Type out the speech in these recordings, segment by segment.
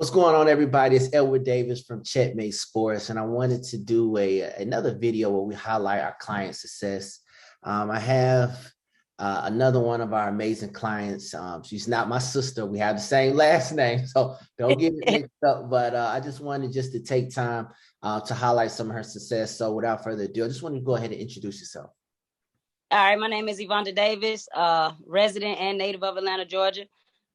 What's going on, everybody? It's Edward Davis from Checkmate Sports, and I wanted to do another video where we highlight our client success. I have another one of our amazing clients. She's not my sister. We have the same last name, so don't get it mixed up. But I just wanted to take time to highlight some of her success. So without further ado, I just want to go ahead and introduce yourself. All right, my name is Evonda Davis, resident and native of Atlanta, Georgia.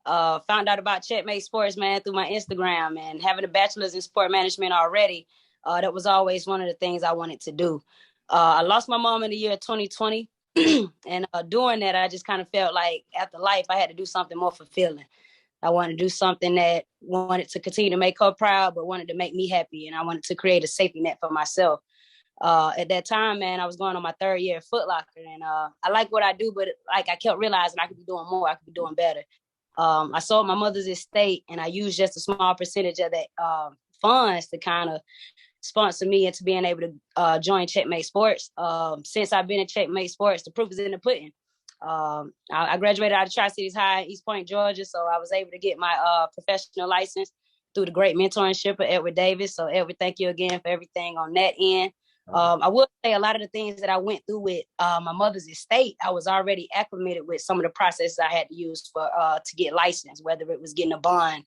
Found out about Checkmate Sports, man, through my Instagram, and having a bachelor's in sport management already. That was always one of the things I wanted to do. I lost my mom in the year 2020. And doing that, I just kind of felt like after life, I had to do something more fulfilling. I wanted to do something that wanted to continue to make her proud, but wanted to make me happy. And I wanted to create a safety net for myself. At that time, man, I was going on my third year at Footlocker, and I like what I do, but like I kept realizing I could be doing more, I could be doing better. I sold my mother's estate, and I used just a small percentage of that funds to kind of sponsor me into being able to join Checkmate Sports. Since I've been in Checkmate Sports, the proof is in the pudding. I graduated out of Tri-Cities High in East Point, Georgia, so I was able to get my professional license through the great mentorship of Edward Davis. So Edward, thank you again for everything on that end. I will say a lot of the things that I went through with my mother's estate, I was already acclimated with some of the processes I had to use for to get licensed, whether it was getting a bond,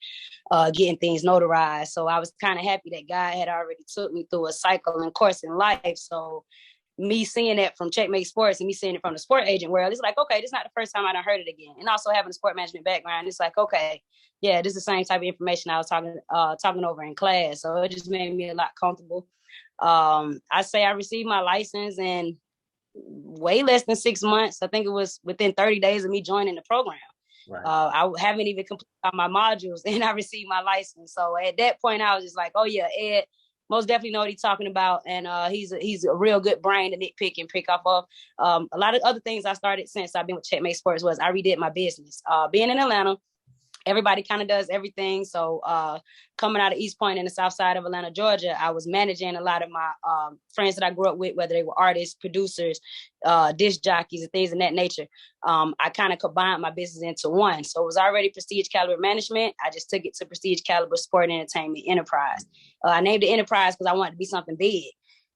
getting things notarized. So I was kind of happy that God had already took me through a cycle and course in life. So me seeing that from Checkmate Sports and me seeing it from the sport agent world, it's like, okay, this is not the first time I done heard it again. And also having a sport management background, it's like, okay, yeah, this is the same type of information I was talking over in class. So it just made me a lot comfortable. I say I received my license in way less than 6 months. I think it was within 30 days of me joining the program. Right. I haven't even completed all my modules and I received my license. So at that point, I was just like, oh yeah, Ed most definitely know what he's talking about. And he's a real good brain to nitpick and pick off of. A lot of other things I started since I've been with Checkmate Sports was I redid my business. Being in Atlanta, everybody kind of does everything. So coming out of East Point in the south side of Atlanta, Georgia, I was managing a lot of my friends that I grew up with, whether they were artists, producers, disc jockeys, and things of that nature. I kind of combined my business into one. So it was already Prestige Caliber Management. I just took it to Prestige Caliber Sport and Entertainment Enterprise. I named it Enterprise because I wanted to be something big.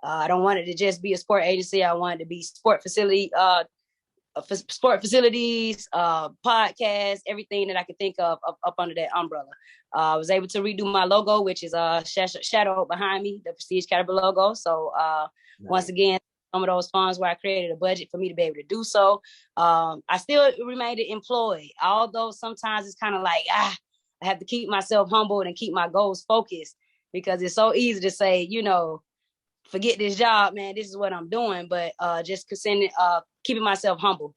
I don't want it to just be a sport agency. I wanted to be sport facilities, podcasts, everything that I could think of up under that umbrella. I was able to redo my logo, which is shadow behind me, the Prestige Caliber logo. So nice. Once again, some of those funds where I created a budget for me to be able to do so. I still remained employed, although sometimes it's kind of like, I have to keep myself humbled and keep my goals focused because it's so easy to say, forget this job, man, this is what I'm doing. But just keeping myself humble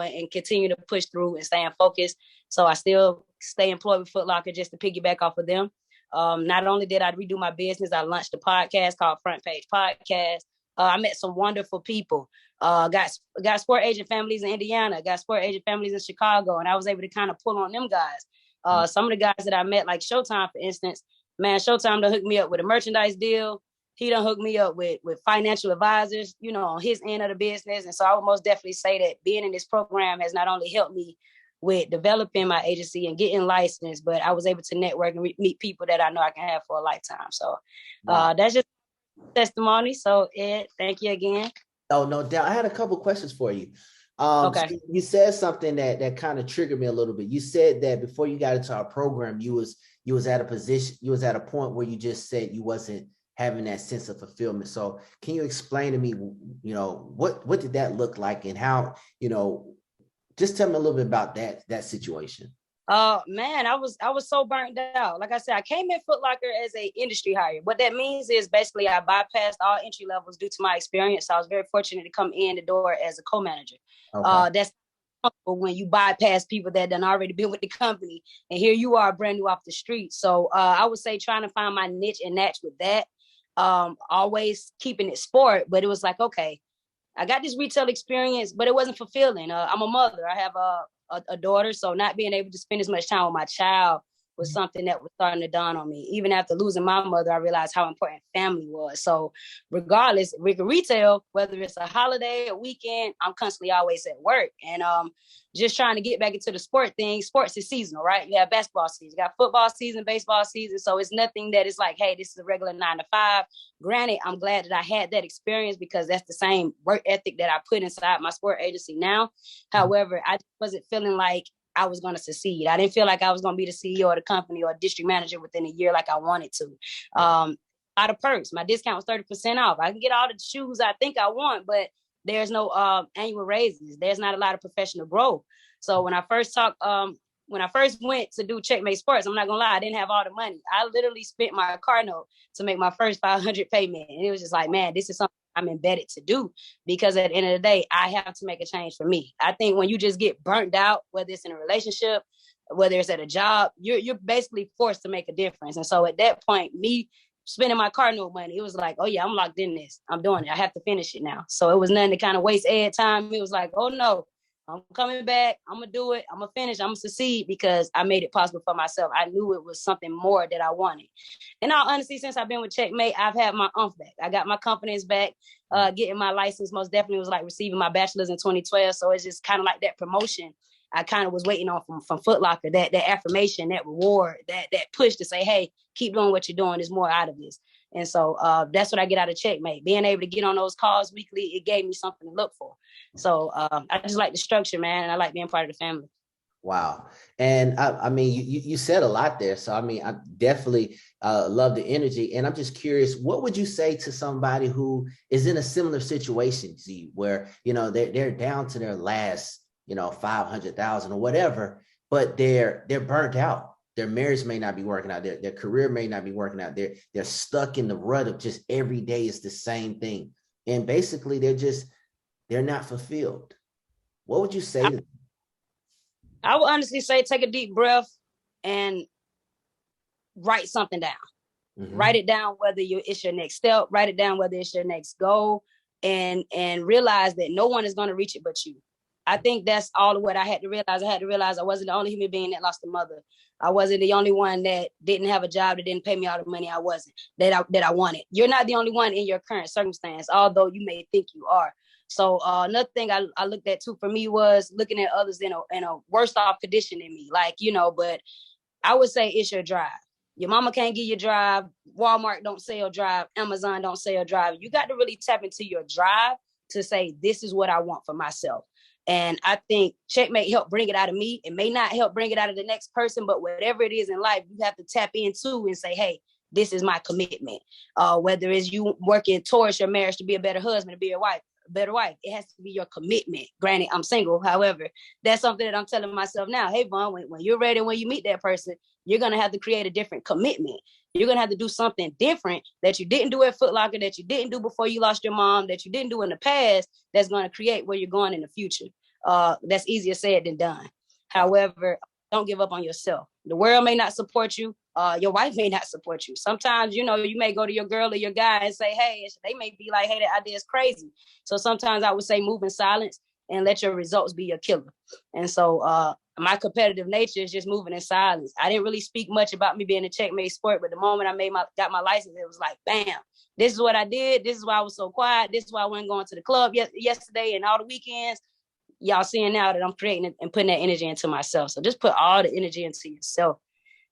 and continue to push through and staying focused. So I still stay employed with Footlocker just to piggyback off of them. Not only did I redo my business, I launched a podcast called Front Page Podcast. I met some wonderful people. Got sport agent families in Indiana, got sport agent families in Chicago, and I was able to kind of pull on them guys. Some of the guys that I met, like Showtime, for instance, man, Showtime done hook me up with a merchandise deal. He done hooked me up with financial advisors, on his end of the business. And so I would most definitely say that being in this program has not only helped me with developing my agency and getting licensed, but I was able to network and meet people that I know I can have for a lifetime. So that's just testimony. So Ed, thank you again. Oh, no doubt. I had a couple questions for you. Okay. So you said something that kind of triggered me a little bit. You said that before you got into our program, you was at a point where you just said you wasn't having that sense of fulfillment. So can you explain to me, what did that look like and how, just tell me a little bit about that situation. Man, I was so burnt out. Like I said, I came in Footlocker as a industry hire. What that means is basically I bypassed all entry levels due to my experience. So I was very fortunate to come in the door as a co-manager. Okay. That's when you bypass people that done already been with the company and here you are brand new off the street. So I would say trying to find my niche and match with that. Always keeping it sport, but it was like, okay, I got this retail experience, but it wasn't fulfilling. I'm a mother. I have a daughter, so not being able to spend as much time with my child was something that was starting to dawn on me. Even after losing my mother, I realized how important family was. So regardless, we can retail, whether it's a holiday, a weekend, I'm constantly always at work. And just trying to get back into the sport thing. Sports is seasonal, right? You have basketball season, you got football season, baseball season. So it's nothing that is like, hey, this is a regular 9 to 5. Granted, I'm glad that I had that experience because that's the same work ethic that I put inside my sport agency now. However, I wasn't feeling like I was going to succeed. I didn't feel like I was going to be the CEO of the company or district manager within a year like I wanted to. A lot of perks. My discount was 30% off. I can get all the shoes I think I want, but there's no annual raises. There's not a lot of professional growth. So when I first went to do Checkmate Sports, I'm not gonna lie, I didn't have all the money. I literally spent my car note to make my first 500 payment. And it was just like, man, this is something I'm embedded to do, because at the end of the day, I have to make a change for me. I think when you just get burnt out, whether it's in a relationship, whether it's at a job, you're basically forced to make a difference. And so at that point, me spending my car note money, it was like, oh yeah, I'm locked in this. I'm doing it. I have to finish it now. So it was nothing to kind of waste Ed time. It was like, oh no, I'm coming back. I'm going to do it. I'm going to finish. I'm going to succeed because I made it possible for myself. I knew it was something more that I wanted. And all honesty, since I've been with Checkmate, I've had my back. I got my confidence back. Getting my license most definitely was like receiving my bachelor's in 2012. So it's just kind of like that promotion I kind of was waiting on from Footlocker, that affirmation, that reward, that push to say, hey, keep doing what you're doing. There's more out of this. And so that's what I get out of Checkmate. Being able to get on those calls weekly, it gave me something to look for. So I just like the structure, man. And I like being part of the family. Wow. And I mean, you said a lot there. So, I mean, I definitely love the energy. And I'm just curious, what would you say to somebody who is in a similar situation, Z, where, you know, they're down to their last, 500,000 or whatever, but they're burnt out. Their marriage may not be working out. Their career may not be working out. They're stuck in the rut of just every day is the same thing. And basically they're not fulfilled. What would you say to them? I would honestly say take a deep breath and write something down. Mm-hmm. Write it down whether it's your next step. Write it down whether it's your next goal, and realize that no one is going to reach it but you. I think that's all of what I had to realize. I had to realize I wasn't the only human being that lost a mother. I wasn't the only one that didn't have a job, that didn't pay me all the money I wanted. You're not the only one in your current circumstance, although you may think you are. So another thing I looked at too for me was looking at others in a worse off condition than me. But I would say it's your drive. Your mama can't give you drive. Walmart don't sell drive. Amazon don't sell drive. You got to really tap into your drive to say, this is what I want for myself. And I think Checkmate helped bring it out of me. It may not help bring it out of the next person, but whatever it is in life, you have to tap into and say, hey, this is my commitment. Whether it's you working towards your marriage to be a better husband, to be a better wife, it has to be your commitment. Granted, I'm single. However, that's something that I'm telling myself now. Hey, Vaughn, when you're ready, when you meet that person, you're going to have to create a different commitment. You're going to have to do something different that you didn't do at Footlocker, that you didn't do before you lost your mom, that you didn't do in the past, that's going to create where you're going in the future. That's easier said than done. However, don't give up on yourself. The world may not support you. Your wife may not support you. Sometimes, you may go to your girl or your guy and say, hey, they may be like, hey, that idea is crazy. So sometimes I would say move in silence and let your results be your killer. And so my competitive nature is just moving in silence. I didn't really speak much about me being a Checkmate Sport, but the moment I got my license, it was like, bam, this is what I did. This is why I was so quiet. This is why I wasn't going to the club yesterday and all the weekends. Y'all seeing now that I'm creating and putting that energy into myself. So just put all the energy into yourself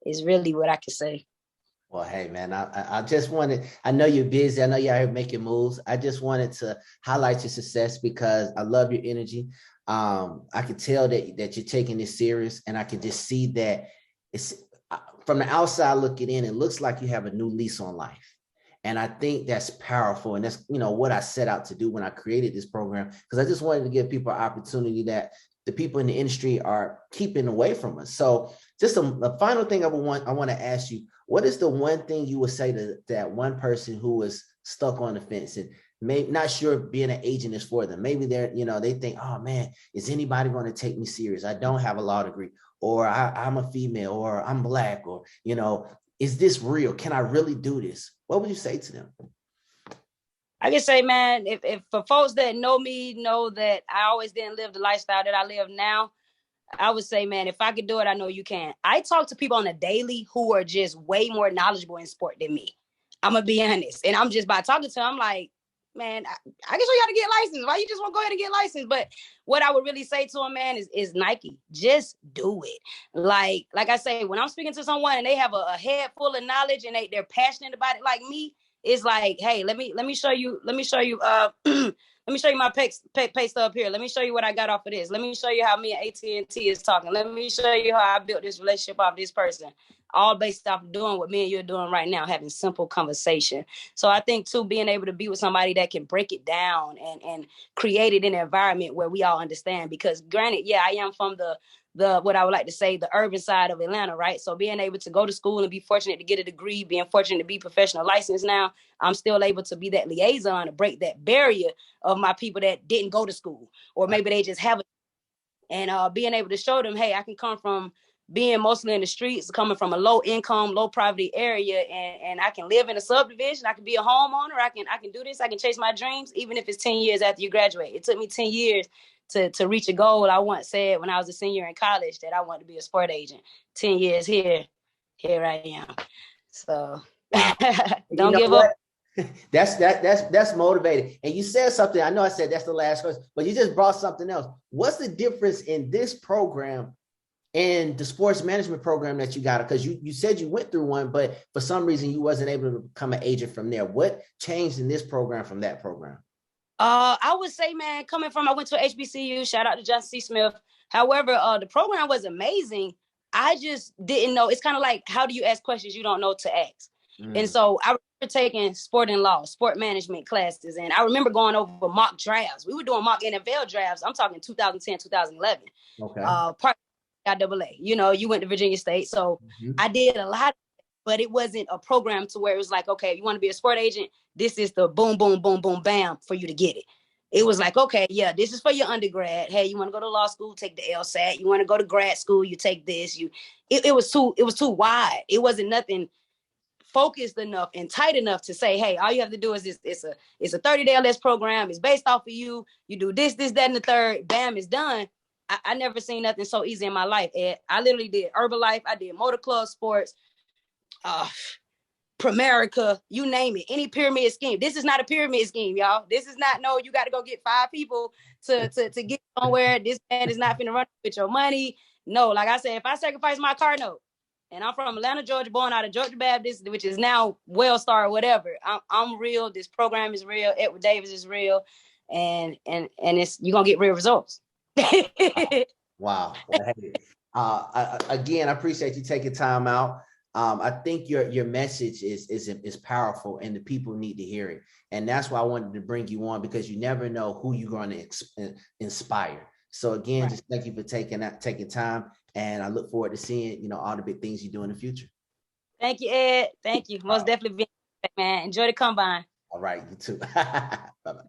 is really what I can say. Well, hey, man, I just wanted, I know you're busy. I know you're out here making moves. I just wanted to highlight your success because I love your energy. I can tell that you're taking this serious, and I can just see that it's from the outside looking in, it looks like you have a new lease on life. And I think that's powerful. And that's, what I set out to do when I created this program, because I just wanted to give people an opportunity that the people in the industry are keeping away from us. So just a final thing I want to ask you, what is the one thing you would say to that one person who is stuck on the fence and maybe not sure if being an agent is for them? Maybe they're, they think, oh man, is anybody going to take me serious? I don't have a law degree, or I'm a female, or I'm Black, or, is this real? Can I really do this? What would you say to them? I can say, man, if for folks that know me, know that I always didn't live the lifestyle that I live now, I would say, man, if I could do it, I know you can. I talk to people on a daily who are just way more knowledgeable in sport than me. I'm going to be honest. And I'm just by talking to them, I'm like, man, I can show you how to get licensed. Why you just want to go ahead and get licensed? But what I would really say to them, man, is Nike. Just do it. Like I say, when I'm speaking to someone and they have a head full of knowledge and they're passionate about it like me, it's like, hey, let me show you, let me show you let me show you my pay stub here. Let me show you what I got off of this. Let me show you how me and AT&T is talking. Let me show you how I built this relationship off this person. All based off of doing what me and you're doing right now, having simple conversation. So I think, too, being able to be with somebody that can break it down and create it in an environment where we all understand. Because granted, yeah, I am from the what I would like to say, the urban side of Atlanta, right? So being able to go to school and be fortunate to get a degree, being fortunate to be professional licensed now, I'm still able to be that liaison to break that barrier of my people that didn't go to school, or maybe they just haven't. And being able to show them, hey, I can come from being mostly in the streets, coming from a low income, low poverty area, and I can live in a subdivision. I can be a homeowner. I can do this. I can chase my dreams, even if it's 10 years after you graduate. It took me 10 years to reach a goal. I once said when I was a senior in college that I wanted to be a sport agent. 10 years here I am. So Wow. don't give up. That's motivating. And you said something. I know I said that's the last question, but you just brought something else. What's the difference in this program and the sports management program that you got? Because you said you went through one, but for some reason you wasn't able to become an agent from there. What changed in this program from that program? I would say, man, I went to HBCU, shout out to John C. Smith. However, the program was amazing. I just didn't know. It's kind of like, how do you ask questions you don't know to ask? And so I remember taking sport and law, sport management classes. And I remember going over mock drafts. We were doing mock NFL drafts. I'm talking 2010, 2011. Okay. Part IAA. You know, you went to Virginia State. So I did a lot, but it wasn't a program to where it was like, okay, you want to be a sport agent? This is the boom, boom, boom, boom, bam for you to get it. It was like, okay, yeah, this is for your undergrad. Hey, you want to go to law school? Take the LSAT. You want to go to grad school? You take this. It was too wide. It wasn't nothing focused enough and tight enough to say, hey, all you have to do is it's a 30-day LS program. It's based off of you. You do this, that, and the third. Bam, it's done. I never seen nothing so easy in my life, Ed. I literally did Herbalife. I did motor club sports, Primerica, you name it. Any pyramid scheme. This is not a pyramid scheme, y'all. This is not, no, you got to go get 5 people to get somewhere. This man is not finna run with your money. No, like I said, if I sacrifice my car note, and I'm from Atlanta, Georgia, born out of Georgia Baptist, which is now Wellstar or whatever. I'm real. This program is real. Edward Davis is real, and it's, you're gonna get real results. Wow. Well, hey, again, I appreciate you taking time out. I think your message is powerful, and the people need to hear it. And that's why I wanted to bring you on, because you never know who you're going to inspire. So again, just thank you for taking time, and I look forward to seeing, all the big things you do in the future. Thank you, Ed. Thank you. Most definitely, man. Enjoy the combine. All right, you too. Bye-bye.